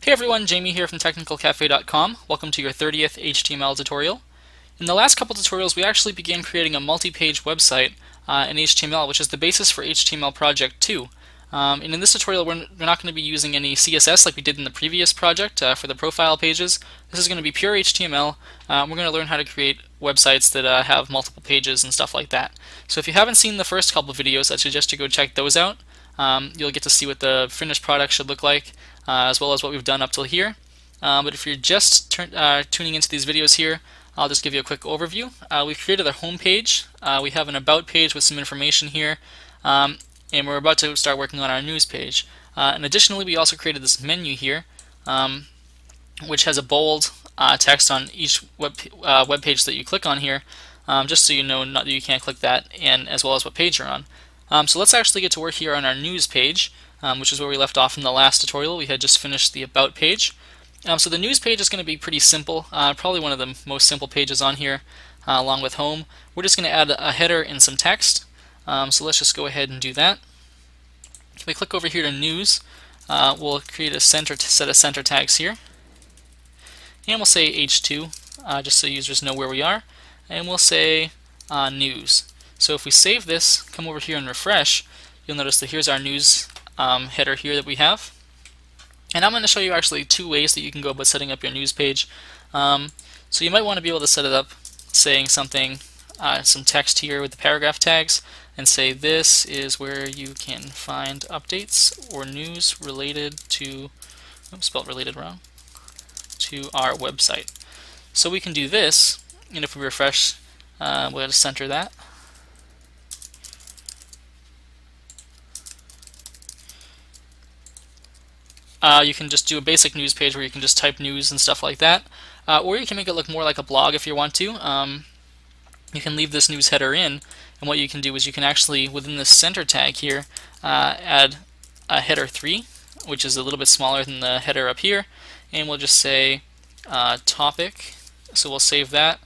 Hey everyone, Jamie here from technicalcafe.com. Welcome to your 30th HTML tutorial. In the last couple tutorials, we actually began creating a multi-page website in HTML, which is the basis for HTML Project 2. And in this tutorial, we're not going to be using any CSS like we did in the previous project for the profile pages. This is going to be pure HTML. We're going to learn how to create websites that have multiple pages and stuff like that. So if you haven't seen the first couple videos, I suggest you go check those out. You'll get to see what the finished product should look like, as well as what we've done up till here. But if you're just tuning into these videos here, I'll just give you a quick overview. We've created a home page. We have an about page with some information here, and we're about to start working on our news page. And additionally, we also created this menu here, which has a bold text on each web page that you click on here, just so you know that you can't click that, and as well as what page you're on. So let's actually get to work here on our news page, which is where we left off in the last tutorial. We had just finished the about page. So the news page is going to be pretty simple, probably one of the most simple pages on here, along with home. We're just going to add a header and some text. So let's just go ahead and do that. If we click over here to news, we'll create a set of center tags here. And we'll say H2, just so users know where we are. And we'll say news. So if we save this, come over here and refresh, you'll notice that here's our news header here that we have. And I'm going to show you actually two ways that you can go about setting up your news page. So you might want to be able to set it up saying something, some text here with the paragraph tags, and say this is where you can find updates or news related to, oops, spelled related wrong, to our website. So we can do this, and if we refresh, we'll have to center that. You can just do a basic news page where you can just type news and stuff like that, or you can make it look more like a blog if you want to. You can leave this news header in, and what you can do is you can actually, within this center tag here, add a header 3, which is a little bit smaller than the header up here, and we'll just say topic. So we'll save that.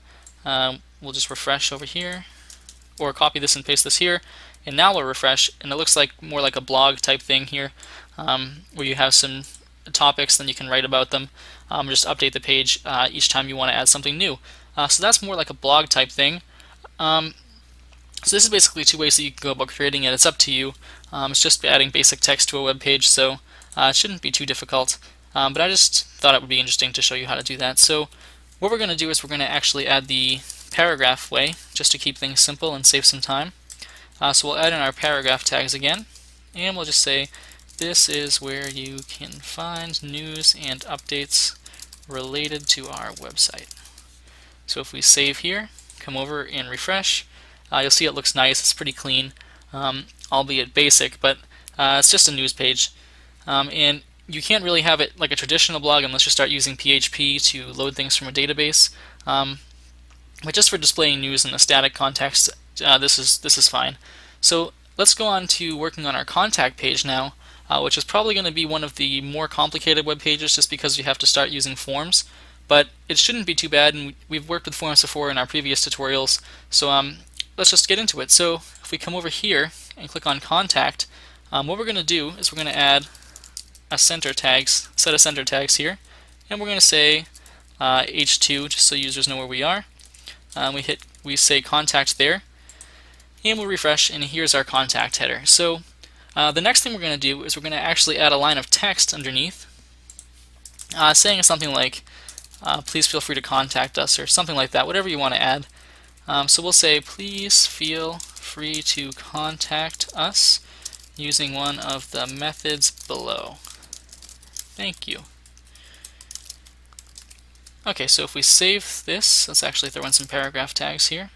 We'll just refresh over here, or copy this and paste this here, and now we'll refresh, and it looks like more like a blog type thing here, where you have some topics, then you can write about them, just update the page each time you want to add something new. So that's more like a blog type thing. So this is basically two ways that you can go about creating it. It's up to you. It's just adding basic text to a web page, so it shouldn't be too difficult. But I just thought it would be interesting to show you how to do that. So what we're going to do is we're going to actually add the paragraph way, just to keep things simple and save some time. So we'll add in our paragraph tags again, and we'll just say this is where you can find news and updates related to our website. So if we save here, come over and refresh, you'll see it looks nice. It's pretty clean, albeit basic, but it's just a news page. And you can't really have it like a traditional blog unless you start using PHP to load things from a database. But just for displaying news in a static context, this is fine. So let's go on to working on our contact page now, which is probably going to be one of the more complicated web pages just because you have to start using forms. But it shouldn't be too bad, and we've worked with forms before in our previous tutorials. So let's just get into it. So if we come over here and click on contact, what we're going to do is we're going to add a set of center tags here, and we're going to say H2 just so users know where we are. We say contact there, and we'll refresh, and here's our contact header. So the next thing we're going to do is we're going to actually add a line of text underneath, saying something like please feel free to contact us, or something like that, whatever you want to add. So we'll say please feel free to contact us using one of the methods below. Thank you. Okay, so if we save this, let's actually throw in some paragraph tags here.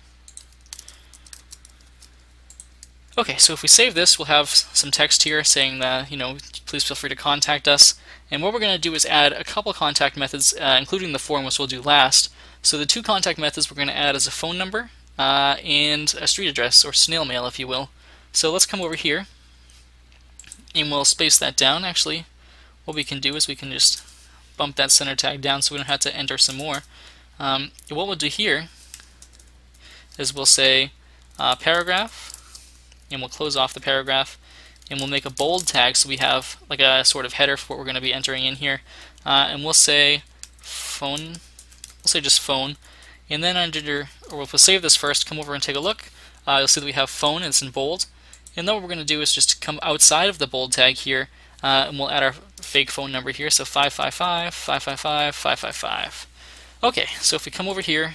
Okay, so if we save this, we'll have some text here saying that, please feel free to contact us. And what we're going to do is add a couple contact methods, including the form, which we'll do last. So the two contact methods we're going to add is a phone number and a street address, or snail mail, if you will. So let's come over here, and we'll space that down. Actually, what we can do is we can just bump that center tag down so we don't have to enter some more. What we'll do here is we'll say paragraph, and we'll close off the paragraph, and we'll make a bold tag so we have like a sort of header for what we're going to be entering in here. And we'll say phone, we'll say just phone, and then under, or we'll save this first, come over and take a look. You'll see that we have phone and it's in bold. And then what we're going to do is just come outside of the bold tag here, and we'll add our fake phone number here, so 555 555 555. Okay, so if we come over here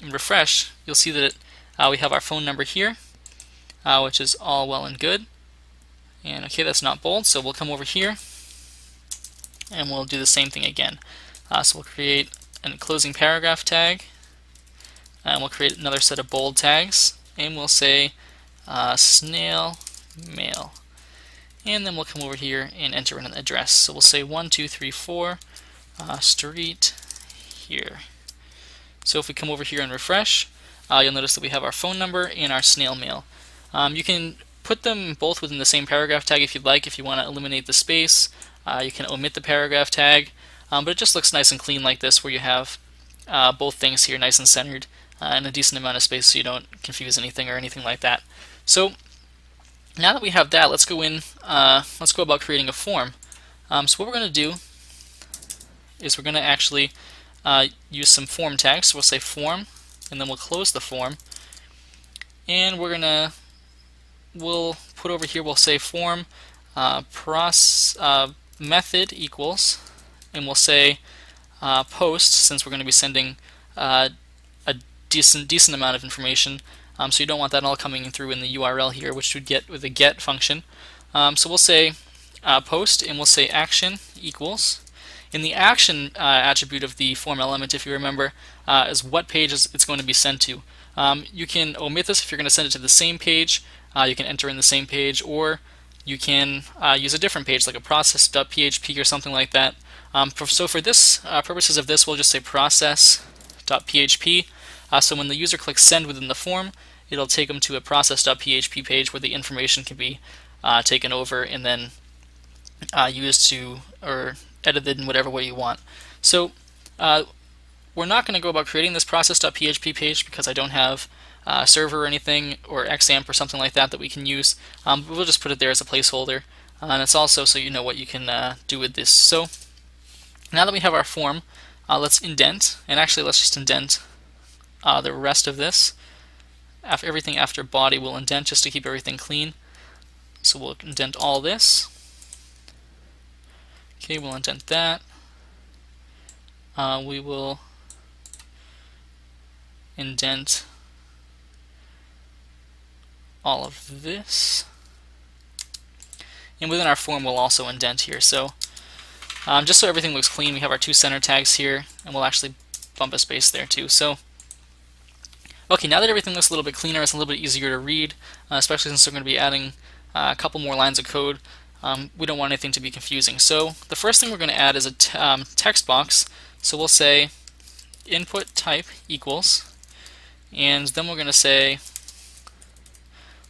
and refresh, you'll see that we have our phone number here, which is all well and good. And okay, that's not bold, so we'll come over here and we'll do the same thing again. So we'll create a closing paragraph tag, and we'll create another set of bold tags, and we'll say snail mail. And then we'll come over here and enter in an address. So we'll say 1234 street here. So if we come over here and refresh, you'll notice that we have our phone number and our snail mail. You can put them both within the same paragraph tag if you'd like. If you want to eliminate the space, you can omit the paragraph tag, but it just looks nice and clean like this, where you have both things here nice and centered and a decent amount of space so you don't confuse anything or anything like that. So now that we have that, let's go about creating a form. So what we're going to do is we're going to actually use some form tags. So we'll say form, and then we'll close the form, and we'll put over here, we'll say form method equals, and we'll say post, since we're going to be sending a decent amount of information, so you don't want that all coming through in the URL here, which would get with the get function. So we'll say post, and we'll say action equals. In the action attribute of the form element, if you remember, is what page it's going to be sent to. You can omit this if you're going to send it to the same page. You can enter in the same page, or you can use a different page, like a process.php or something like that. So for this purposes of this, we'll just say process.php. So when the user clicks send within the form, it'll take them to a process.php page where the information can be taken over and then used to, or edited in whatever way you want. So we're not going to go about creating this process.php page because I don't have a server or anything, or XAMPP or something like that we can use. But we'll just put it there as a placeholder, and it's also so you know what you can do with this. So now that we have our form, let's indent, and actually let's just indent the rest of this. Everything after body will indent just to keep everything clean. So we'll indent all this. Okay, we'll indent that. We will indent all of this. And within our form, we'll also indent here. So just so everything looks clean, we have our two center tags here, and we'll actually bump a space there too. So okay, now that everything looks a little bit cleaner, it's a little bit easier to read, especially since we're going to be adding a couple more lines of code. We don't want anything to be confusing. So the first thing we're going to add is a text box. So we'll say input type equals, and then we're going to say,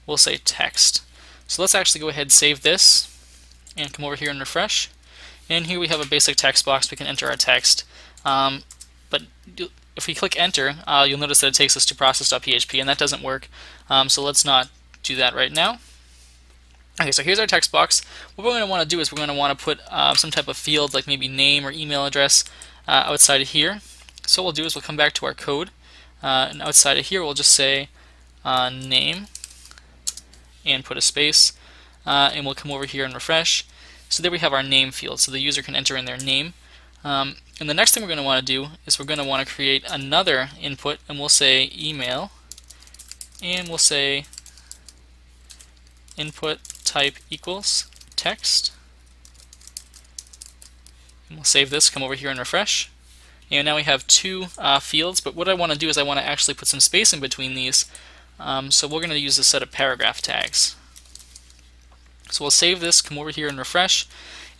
we'll say text. So let's actually go ahead and save this and come over here and refresh. And here we have a basic text box. We can enter our text. But if we click enter, you'll notice that it takes us to process.php, and that doesn't work. So let's not do that right now. Okay, so here's our text box. What we're going to want to do is we're going to want to put some type of field, like maybe name or email address, outside of here. So what we'll do is we'll come back to our code, and outside of here we'll just say name and put a space, and we'll come over here and refresh. So there we have our name field, so the user can enter in their name. And the next thing we're going to want to do is we're going to want to create another input, and we'll say email, and we'll say input type equals text. And we'll save this, come over here and refresh. And now we have two fields, but what I want to do is I want to actually put some space in between these. So we're going to use a set of paragraph tags. So we'll save this, come over here and refresh.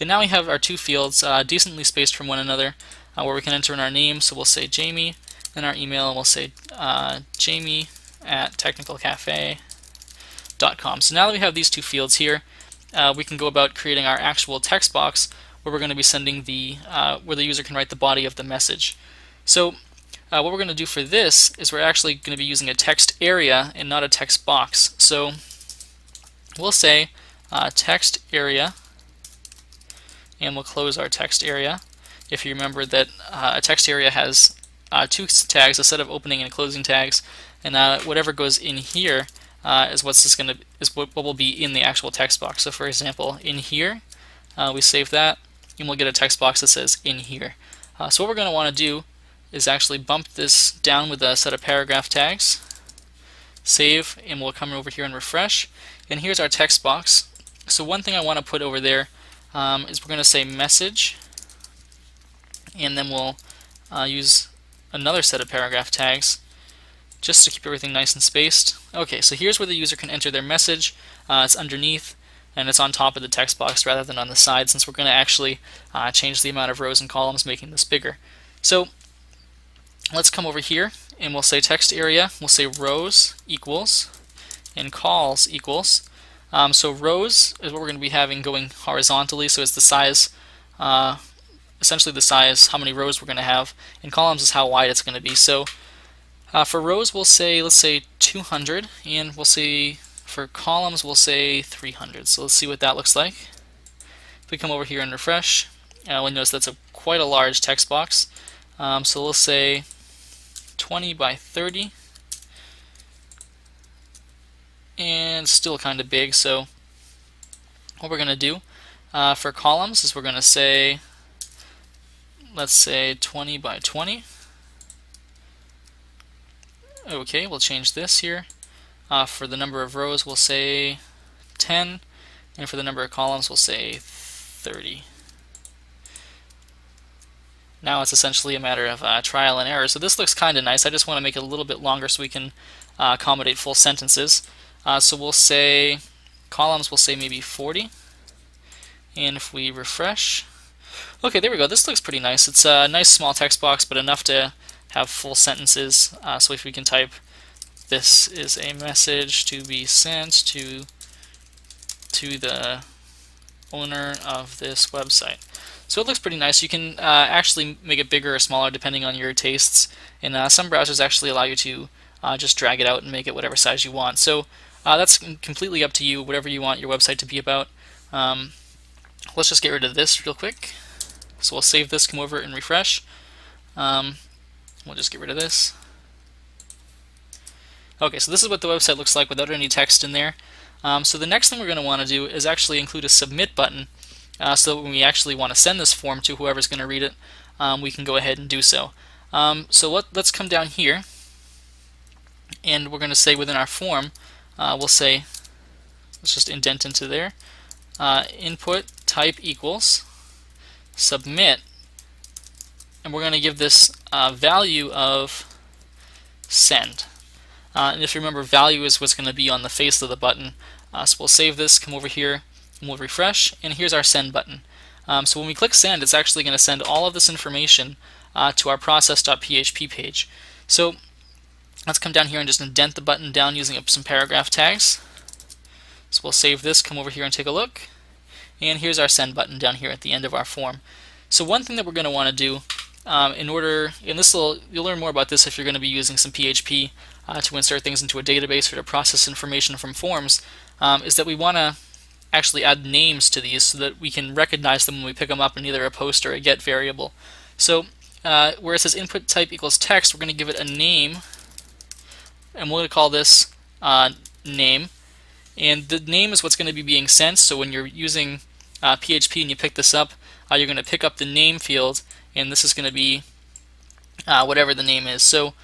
And now we have our two fields decently spaced from one another, where we can enter in our name. So we'll say Jamie, and our email, and we'll say jamie@technicalcafe.com. So now that we have these two fields here, we can go about creating our actual text box, where we're going to be sending where the user can write the body of the message. So what we're going to do for this is we're actually going to be using a text area and not a text box. So we'll say text area, and we'll close our text area. If you remember that a text area has two tags, a set of opening and closing tags, and whatever goes in here is what will be in the actual text box. So for example, in here, we save that, and we'll get a text box that says in here. So what we're going to want to do is actually bump this down with a set of paragraph tags, save, and we'll come over here and refresh. And here's our text box. So one thing I want to put over there is we're going to say message, and then we'll use another set of paragraph tags just to keep everything nice and spaced. Okay, so here's where the user can enter their message. It's underneath, and it's on top of the text box rather than on the side, since we're going to actually change the amount of rows and columns, making this bigger. So let's come over here, and we'll say text area, we'll say rows equals, and calls equals. So rows is what we're going to be having going horizontally, so it's the size, essentially the size, how many rows we're going to have, and columns is how wide it's going to be. So for rows we'll say, let's say 200, and we'll say for columns we'll say 300. So let's see what that looks like. If we come over here and refresh, we'll notice that's quite a large text box. So we'll say 20 by 30, and still kind of big. So what we're going to do for columns is we're going to say, let's say 20 by 20. Okay, we'll change this here. For the number of rows we'll say 10, and for the number of columns we'll say 30. Now it's essentially a matter of trial and error. So this looks kind of nice. I just want to make it a little bit longer so we can accommodate full sentences. So we'll say columns, we'll say maybe 40, and if we refresh, okay, there we go. This looks pretty nice. It's a nice small text box, but enough to have full sentences. So if we can type, this is a message to be sent to the owner of this website. So it looks pretty nice. You can actually make it bigger or smaller depending on your tastes, and some browsers actually allow you to just drag it out and make it whatever size you want. So that's completely up to you, whatever you want your website to be about. Let's just get rid of this real quick. So we'll save this, come over and refresh. We'll just get rid of this. Okay, so this is what the website looks like without any text in there. So the next thing we're going to want to do is actually include a submit button, so that when we actually want to send this form to whoever's going to read it, we can go ahead and do so. So let's come down here, and we're going to say within our form, we'll say, let's just indent into there, input type equals submit, and we're going to give this value of send. And if you remember, value is what's going to be on the face of the button. So we'll save this, come over here, and we'll refresh, and here's our send button. So when we click send, it's actually going to send all of this information to our process.php page. So let's come down here and just indent the button down using some paragraph tags. So we'll save this, come over here and take a look, and here's our send button down here at the end of our form. So one thing that we're going to want to do in order, and you'll learn more about this if you're going to be using some PHP to insert things into a database or to process information from forms, is that we want to actually add names to these so that we can recognize them when we pick them up in either a post or a get variable. So where it says input type equals text, we're going to give it a name, and we're going to call this name. And the name is what's going to be being sent, so when you're using PHP and you pick this up, you're going to pick up the name field, and this is going to be whatever the name is. So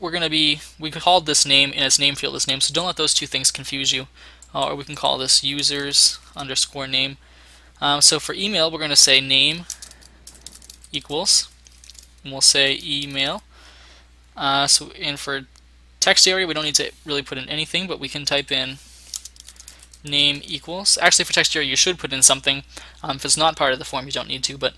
we called this name, and its name field is name, so don't let those two things confuse you. Or we can call this users underscore name. So for email, we're going to say name equals, and we'll say email. And for text area, we don't need to really put in anything, but we can type in name equals. Actually, for text area, you should put in something. If it's not part of the form, you don't need to, but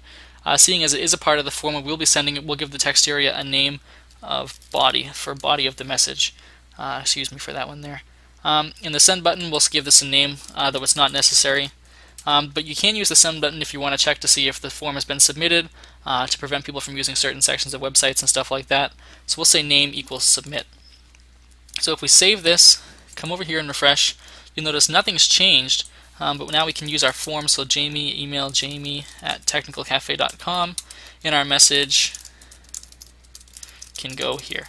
seeing as it is a part of the form, we'll be sending it, we'll give the text area a name of body, for body of the message. Excuse me for that one there. In the send button, we'll give this a name, though it's not necessary. But you can use the send button if you want to check to see if the form has been submitted, to prevent people from using certain sections of websites and stuff like that. So we'll say name equals submit. So if we save this, come over here and refresh, you'll notice nothing's changed But now we can use our form, so Jamie, email jamie@technicalcafe.com, and our message can go here.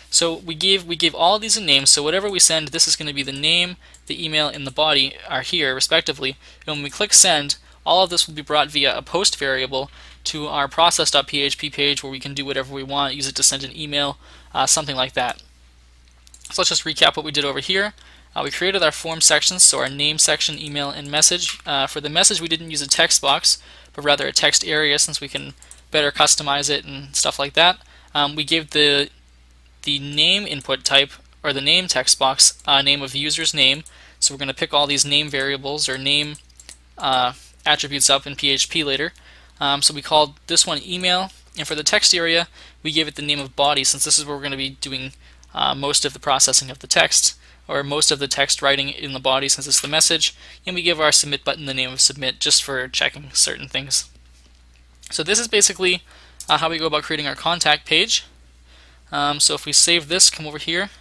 So we gave all of these a name, so whatever we send, this is going to be the name, the email, and the body are here respectively. And when we click send, all of this will be brought via a post variable to our process.php page where we can do whatever we want, use it to send an email, something like that. So let's just recap what we did over here. We created our form sections, so our name section, email, and message. For the message, we didn't use a text box, but rather a text area, since we can better customize it and stuff like that. We gave the name input type, or the name text box, name of the user's name. So we're going to pick all these name variables or name attributes up in PHP later. So we called this one email, and for the text area, we gave it the name of body, since this is where we're going to be doing most of the processing of the text, or most of the text writing in the body, since it's the message. And we give our submit button the name of submit, just for checking certain things. So this is basically how we go about creating our contact page. So if we save this, come over here,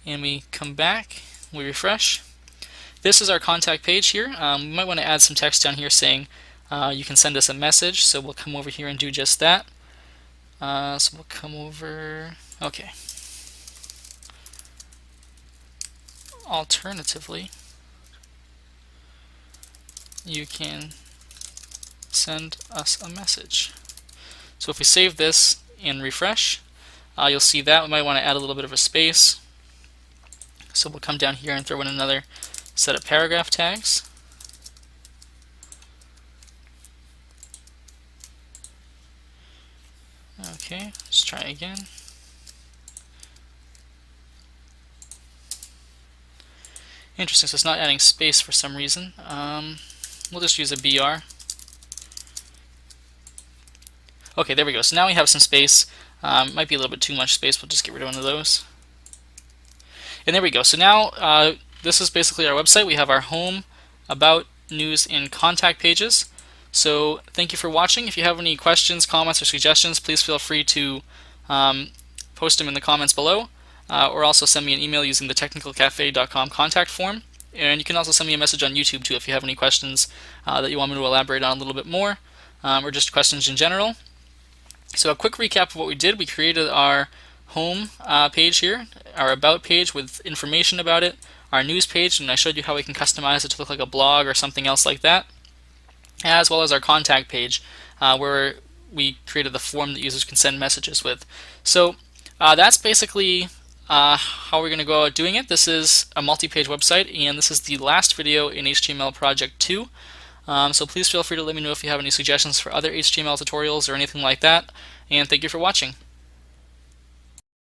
and we come back, we refresh. This is our contact page here. We might want to add some text down here saying you can send us a message, so we'll come over here and do just that. So we'll come over, okay. Alternatively, you can send us a message. So if we save this and refresh, you'll see that we might want to add a little bit of a space. So we'll come down here and throw in another set of paragraph tags. Okay, let's try again. Interesting, so it's not adding space for some reason. We'll just use a BR. Okay, there we go. So now we have some space. Might be a little bit too much space. We'll just get rid of one of those. And there we go. So now this is basically our website. We have our home, about, news, and contact pages. So thank you for watching. If you have any questions, comments, or suggestions, please feel free to post them in the comments below. Or also send me an email using the technicalcafe.com contact form. And you can also send me a message on YouTube too if you have any questions that you want me to elaborate on a little bit more, or just questions in general. So a quick recap of what we did: we created our home page here, our about page with information about it, our news page, and I showed you how we can customize it to look like a blog or something else like that, as well as our contact page where we created the form that users can send messages with. So that's basically how we're going to go about doing it. This is a multi-page website, and this is the last video in HTML Project 2. So please feel free to let me know if you have any suggestions for other HTML tutorials or anything like that, and thank you for watching.